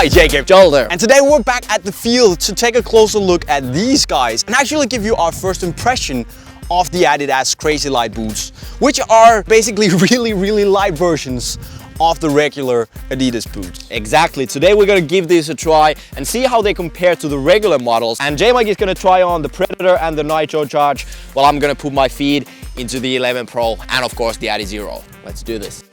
Hi, Jakob Joltter. And today we're back at the field to take a closer look at these guys and actually give you our first impression of the Adidas Crazylight boots, which are basically really light versions of the regular Adidas boots. Exactly. Today we're gonna give this a try and see how they compare to the regular models. And J-Mike is gonna try on the Predator and the Nitrocharge, while I'm gonna put my feet into the 11 Pro and of course the adizero. Let's do this.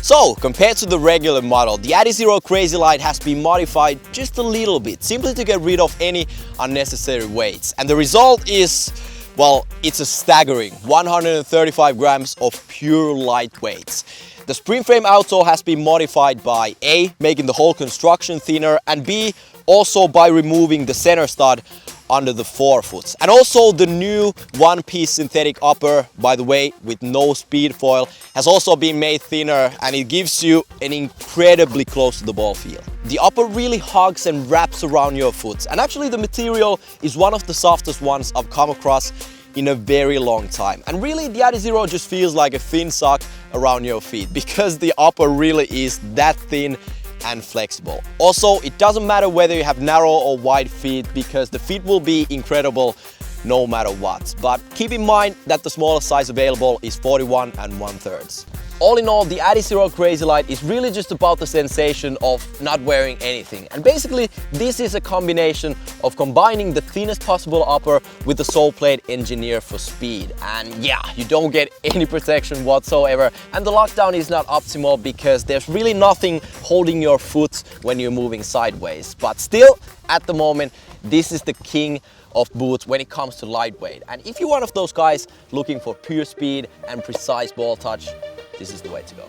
So, compared to the regular model, the adizero Crazylight has been modified just a little bit, simply to get rid of any unnecessary weights. And the result is, well, it's a staggering 135 grams of pure lightweight. The spring frame outsole has been modified by A, making the whole construction thinner, and B, also by removing the center stud under the forefoot. And also the new one-piece synthetic upper, by the way, with no speed foil, has also been made thinner, and it gives you an incredibly close to the ball feel. The upper really hugs and wraps around your foot, and actually the material is one of the softest ones I've come across in a very long time. And really the adizero just feels like a thin sock around your feet, because the upper really is that thin and flexible. Also, it doesn't matter whether you have narrow or wide feet, because the fit will be incredible no matter what. But keep in mind that the smallest size available is 41 1/3. All in all, the adizero Crazylight is really just about the sensation of not wearing anything. And basically, this is a combination of combining the thinnest possible upper with the sole plate engineered for speed. And yeah, you don't get any protection whatsoever. And the lockdown is not optimal because there's really nothing holding your foot when you're moving sideways. But still, at the moment, this is the king of boots when it comes to lightweight. And if you're one of those guys looking for pure speed and precise ball touch, this is the way to go.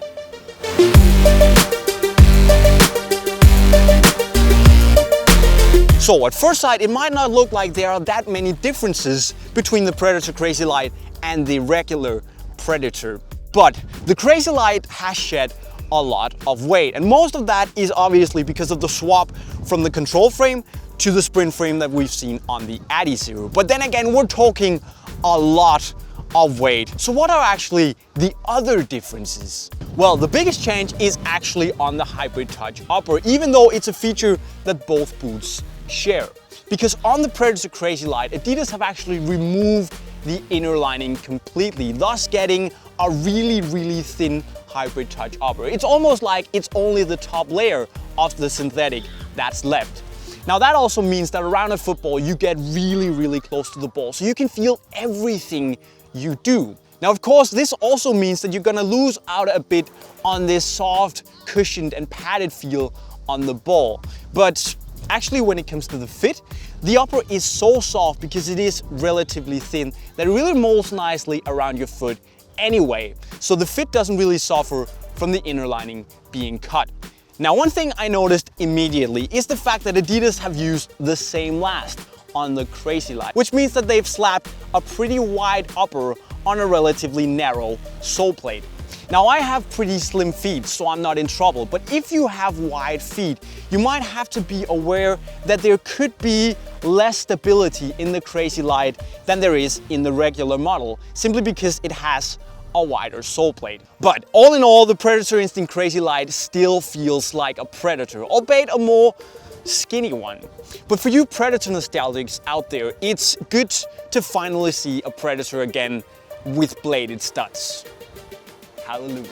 So at first sight, it might not look like there are that many differences between the Predator Crazylight and the regular Predator. But the Crazylight has shed a lot of weight, and most of that is obviously because of the swap from the control frame to the sprint frame that we've seen on the adizero. But then again, we're talking a lot of weight. So what are actually the other differences? Well, the biggest change is actually on the hybrid touch upper, even though it's a feature that both boots share. Because on the Predator Crazylight, Adidas have actually removed the inner lining completely, thus getting a really thin hybrid touch upper. It's almost like it's only the top layer of the synthetic that's left. Now that also means that around a football you get really close to the ball, so you can feel everything you do. Now of course this also means that you're gonna lose out a bit on this soft, cushioned and padded feel on the ball. But actually when it comes to the fit, the upper is so soft because it is relatively thin that it really molds nicely around your foot anyway. So the fit doesn't really suffer from the inner lining being cut. Now one thing I noticed immediately is the fact that Adidas have used the same last on the Crazylight, which means that they've slapped a pretty wide upper on a relatively narrow sole plate. Now I have pretty slim feet, so I'm not in trouble, but if you have wide feet, you might have to be aware that there could be less stability in the Crazylight than there is in the regular model, simply because it has a wider sole plate. But all in all, the Predator Instinct Crazylight still feels like a Predator, albeit a more skinny one. But for you Predator nostalgics out there, it's good to finally see a Predator again with bladed studs. Hallelujah.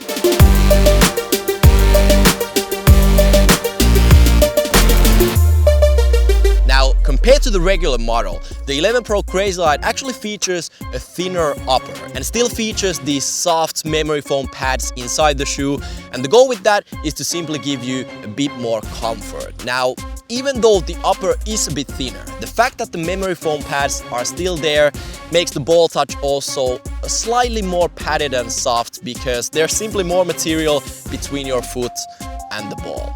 Now, compared to the regular model, the 11 Pro Crazylight actually features a thinner upper and still features these soft memory foam pads inside the shoe, and the goal with that is to simply give you a bit more comfort. Now, even though the upper is a bit thinner, the fact that the memory foam pads are still there makes the ball touch also slightly more padded and soft, because there's simply more material between your foot and the ball.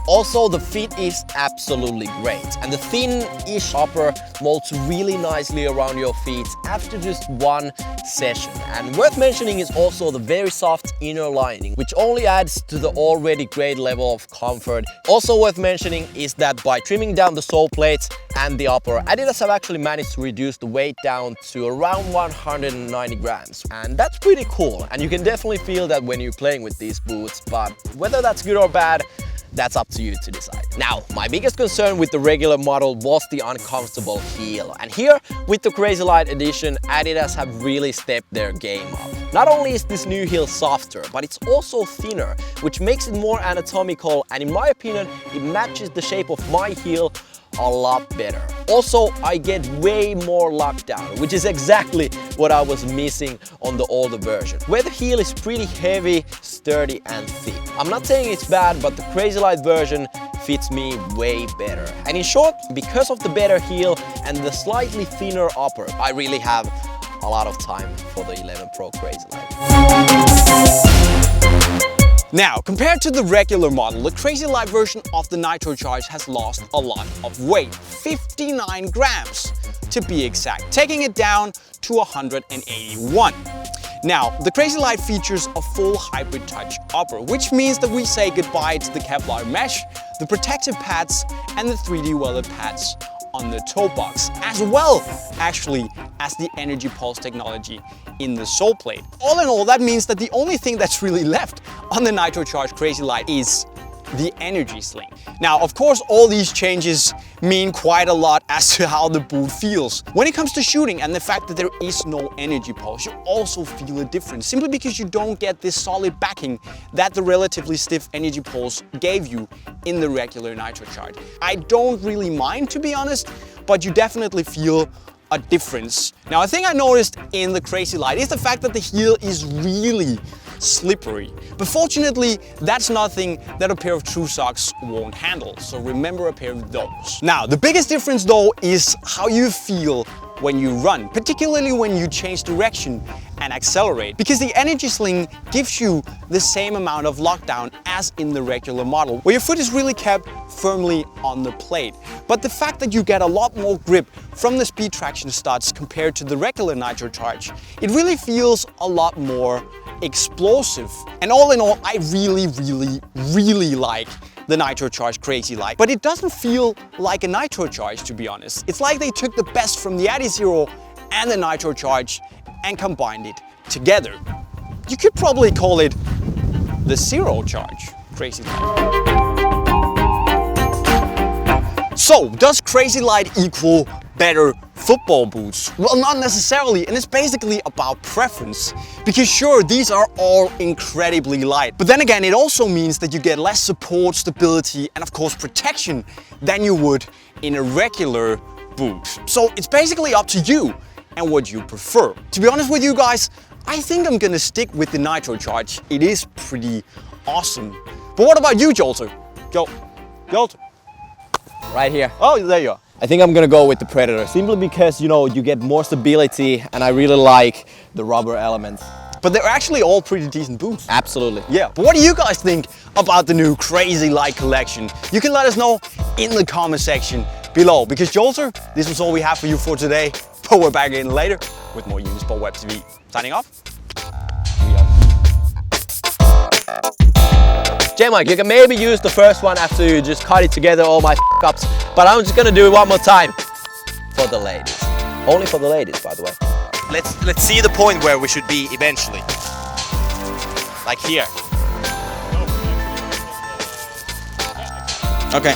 Also, the fit is absolutely great, and the thin-ish upper molds really nicely around your feet after just one session. And worth mentioning is also the very soft inner lining, which only adds to the already great level of comfort. Also worth mentioning is that by trimming down the sole plates and the upper, Adidas have actually managed to reduce the weight down to around 190 grams. And that's pretty cool, and you can definitely feel that when you're playing with these boots, but whether that's good or bad, that's up to you to decide. Now, my biggest concern with the regular model was the uncomfortable heel. And here, with the Crazylight edition, Adidas have really stepped their game up. Not only is this new heel softer, but it's also thinner, which makes it more anatomical, and in my opinion, it matches the shape of my heel a lot better. Also, I get way more lockdown, which is exactly what I was missing on the older version, where the heel is pretty heavy, sturdy and thick. I'm not saying it's bad, but the Crazylight version fits me way better. And in short, because of the better heel and the slightly thinner upper, I really have a lot of time for the 11 Pro Crazylight. Now, compared to the regular model, the Crazylight version of the Nitrocharge has lost a lot of weight, 59 grams to be exact, taking it down to 181. Now, the Crazylight features a full hybrid touch upper, which means that we say goodbye to the Kevlar mesh, the protective pads and the 3D welded pads on the toe box, as well actually as the energy pulse technology in the sole plate. All in all, that means that the only thing that's really left on the Nitrocharge Crazylight is the energy sling. Now, of course, all these changes mean quite a lot as to how the boot feels. When it comes to shooting and the fact that there is no energy pulse, you also feel a difference, simply because you don't get this solid backing that the relatively stiff energy pulse gave you in the regular Nitrocharge. I don't really mind, to be honest, but you definitely feel a difference. Now, a thing I noticed in the Crazylight is the fact that the heel is really slippery. But fortunately, that's nothing that a pair of true socks won't handle. So remember a pair of those. Now, the biggest difference though is how you feel when you run, particularly when you change direction and accelerate, because the energy sling gives you the same amount of lockdown as in the regular model, where your foot is really kept firmly on the plate. But the fact that you get a lot more grip from the speed traction studs compared to the regular Nitrocharge, it really feels a lot more explosive. And all in all, I really like the Nitrocharge Crazylight, but it doesn't feel like a Nitrocharge, to be honest. It's like they took the best from the adizero and the Nitrocharge and combined it together. You could probably call it the Zero Charge Crazylight. So, does Crazylight equal better football boots? Well, not necessarily, and it's basically about preference. Because sure, these are all incredibly light, but then again, it also means that you get less support, stability, and of course protection than you would in a regular boot. So it's basically up to you and what you prefer. To be honest with you guys, I think I'm gonna stick with the Nitrocharge. It is pretty awesome. But what about you, Jolter? Jolter? Right here. Oh, there you are. I think I'm gonna go with the Predator, simply because, you know, you get more stability and I really like the rubber elements. But they're actually all pretty decent boots. Absolutely. Yeah, but what do you guys think about the new Crazylight collection? You can let us know in the comment section below. Because Jolter, this was all we have for you for today. But we're back again later with more Unisport Web TV. Signing off. J-Mike, you can maybe use the first one after you just cut it together, all my f***ups, but I'm just gonna do it one more time for the ladies. Only for the ladies, by the way. Let's see the point where we should be eventually. Like here. Okay.